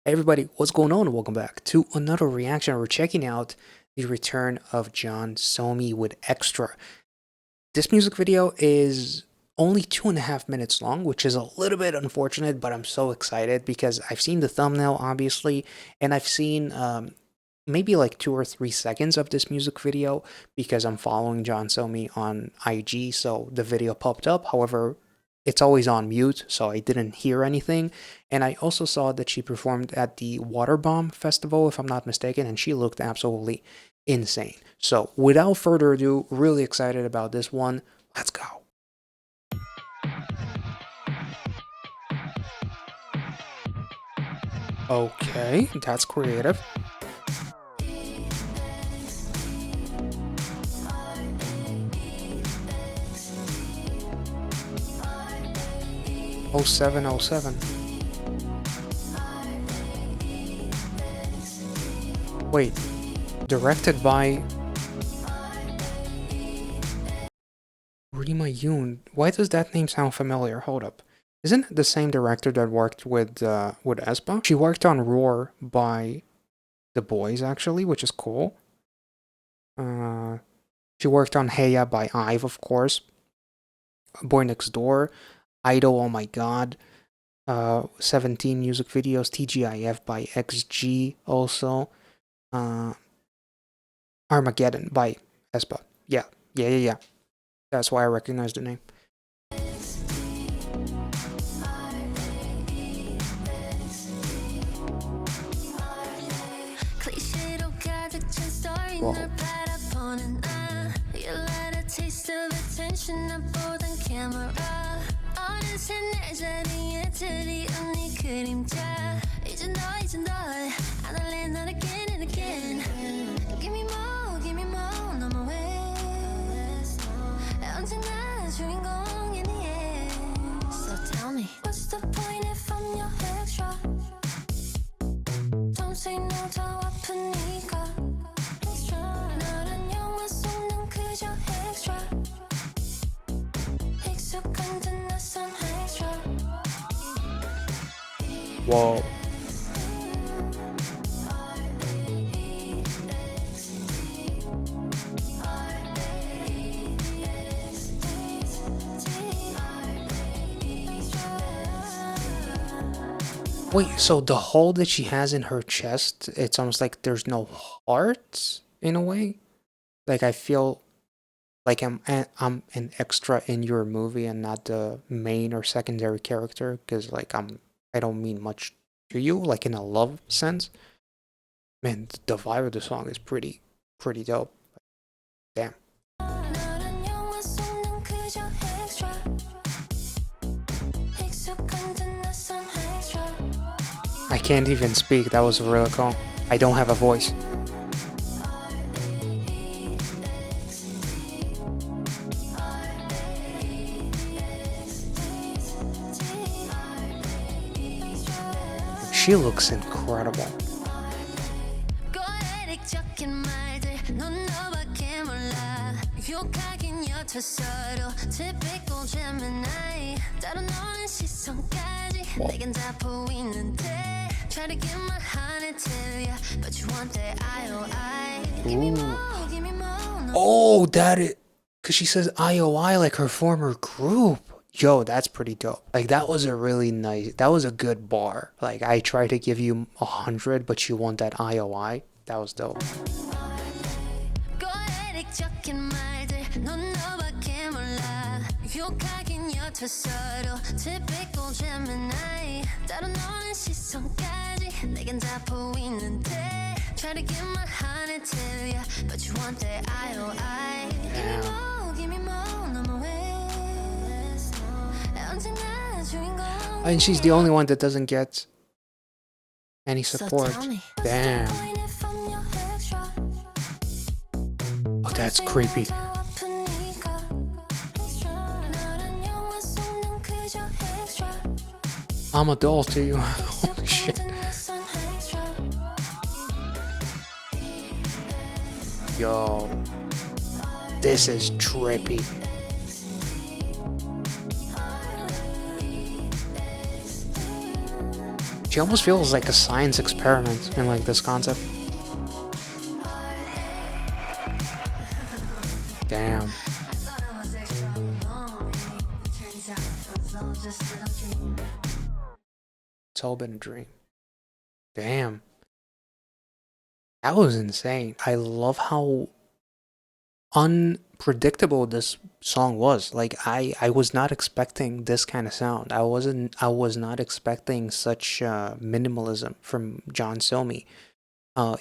Hey everybody, what's going on? Welcome back to another reaction. We're checking out the return of Jeon Somi with Extra. This music video is only 2.5 minutes long, which is a little bit unfortunate, but I'm so excited because I've seen the thumbnail, obviously, and I've seen maybe like 2 or 3 seconds of this music video because I'm following Jeon Somi on IG, so the video popped up. However, it's always on mute, so I didn't hear anything. And I also saw that she performed at the Water Bomb Festival, if I'm not mistaken, and she looked absolutely insane. So without further ado, really excited about this one. Let's go. Okay, that's creative. Oh 0707. Wait, directed by Rima Yoon. Why does that name sound familiar? Hold up. Isn't it the same director that worked with aespa? She worked on Roar by The Boys, actually, which is cool. She worked on Heya by IVE, of course. Boy Next Door. Idol, oh my god. 17 music videos. TGIF by XG, also. Armageddon by aespa. Yeah. That's why I recognize the name. Whoa. So tell me, what's the point if I'm your extra? Don't say no 더 아프니까. 너란 영화 속 난 그저 extra. 익숙한 듯 낯선 extra. Whoa. Wait, so the hole that she has in her chest, it's almost like there's no heart in a way? Like I feel like I'm an extra in your movie and not the main or secondary character because like I don't mean much to you, like in a love sense. Man, the vibe of the song is pretty dope. Damn. I can't even speak. That was really cool. I don't have a voice. She looks incredible. Try to give my honey to you, but you want that IOI. Oh, that is, cause she says IOI like her former group. Yo, that's pretty dope. Like that was a really nice, that was a good bar. Like I try to give you 100, but you want that IOI. That was dope. Try to give my honey to you, but you want that IOI. Give me more, no more ways. And she's the only one that doesn't get any support. Damn. Oh, that's creepy. I'm a doll to you. Holy shit. Yo, this is trippy. She almost feels like a science experiment in like this concept. Damn. It's all been a dream. Damn. That was insane. I love how unpredictable this song was. Like I was not expecting this kind of sound. I was not expecting such minimalism from John Somi.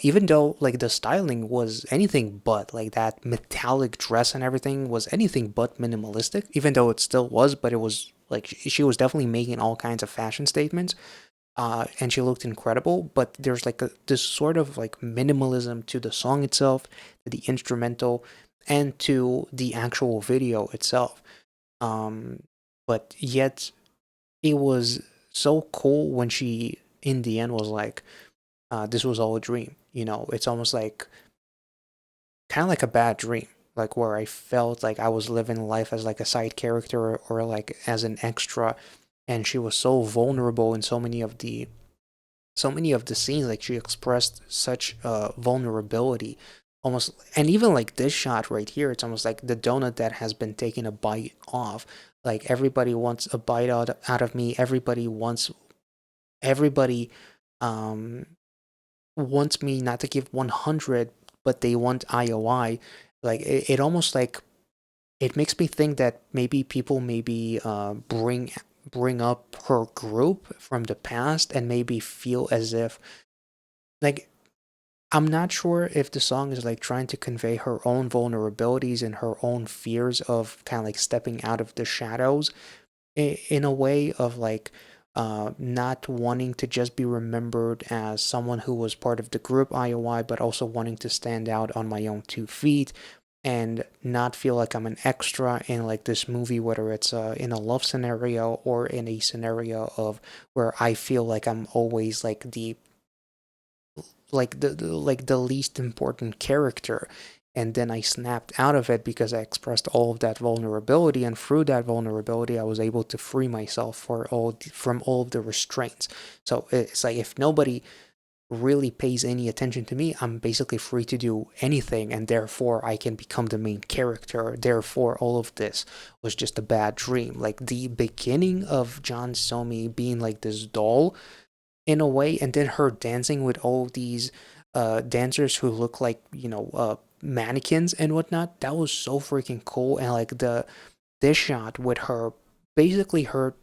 Even though like the styling was anything but like that metallic dress and everything was anything but minimalistic, even though it still was, but it was like she was definitely making all kinds of fashion statements. And she looked incredible, but there's like this sort of like minimalism to the song itself, to the instrumental, and to the actual video itself. Um, but yet it was so cool when she, in the end, was like, "This was all a dream." You know, it's almost like kind of like a bad dream, like where I felt like I was living life as like a side character or like as an extra, and she was so vulnerable in so many of the scenes. Like she expressed such vulnerability, almost. And even like this shot right here, it's almost like the donut that has been taken a bite off. Like everybody wants a bite out of me. Everybody um wants me not to give 100, but they want IOI. Like it almost like it makes me think that maybe people maybe bring up her group from the past and maybe feel as if like I'm not sure if the song is like trying to convey her own vulnerabilities and her own fears of kind of like stepping out of the shadows in a way of like not wanting to just be remembered as someone who was part of the group IOI, but also wanting to stand out on my own 2 feet and not feel like I'm an extra in like this movie, whether it's in a love scenario or in a scenario of where I feel like I'm always like the least important character, and then I snapped out of it because I expressed all of that vulnerability, and through that vulnerability I was able to free myself from all of the restraints. So it's like if nobody really pays any attention to me, I'm basically free to do anything, and therefore I can become the main character. Therefore all of this was just a bad dream. Like the beginning of John Somi being like this doll in a way, and then her dancing with all these dancers who look like mannequins and whatnot. That was so freaking cool. And like this shot with her, basically her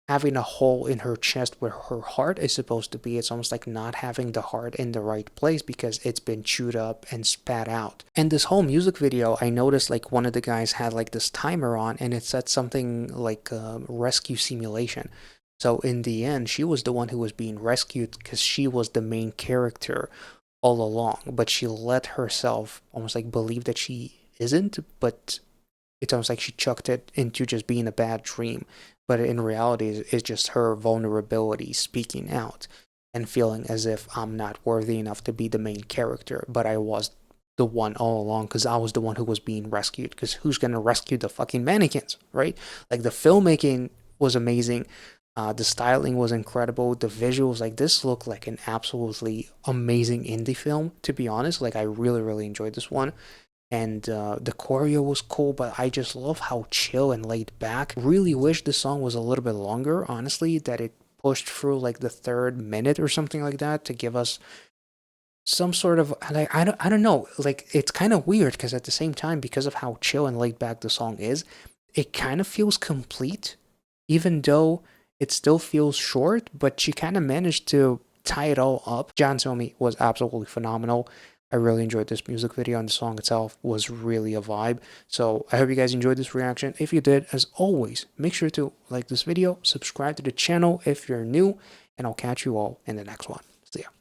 having a hole in her chest where her heart is supposed to be. It's almost like not having the heart in the right place because it's been chewed up and spat out. And this whole music video, I noticed like one of the guys had like this timer on, and it said something like rescue simulation. So in the end, she was the one who was being rescued because she was the main character all along. But she let herself almost like believe that she isn't, but it's almost like she chucked it into just being a bad dream. But in reality, it's just her vulnerability speaking out and feeling as if I'm not worthy enough to be the main character. But I was the one all along because I was the one who was being rescued. Because who's going to rescue the fucking mannequins, right? Like the filmmaking was amazing. The styling was incredible. The visuals, like this, looked like an absolutely amazing indie film. To be honest, like I really, really enjoyed this one, and the choreo was cool. But I just love how chill and laid back. Really wish the song was a little bit longer. Honestly, that it pushed through like the third minute or something like that to give us some sort of like I don't know. Like it's kind of weird because at the same time, because of how chill and laid back the song is, it kind of feels complete, even though it still feels short, but she kind of managed to tie it all up. John Somi was absolutely phenomenal. I really enjoyed this music video, and the song itself was really a vibe. So I hope you guys enjoyed this reaction. If you did, as always, make sure to like this video, subscribe to the channel if you're new, and I'll catch you all in the next one. See ya.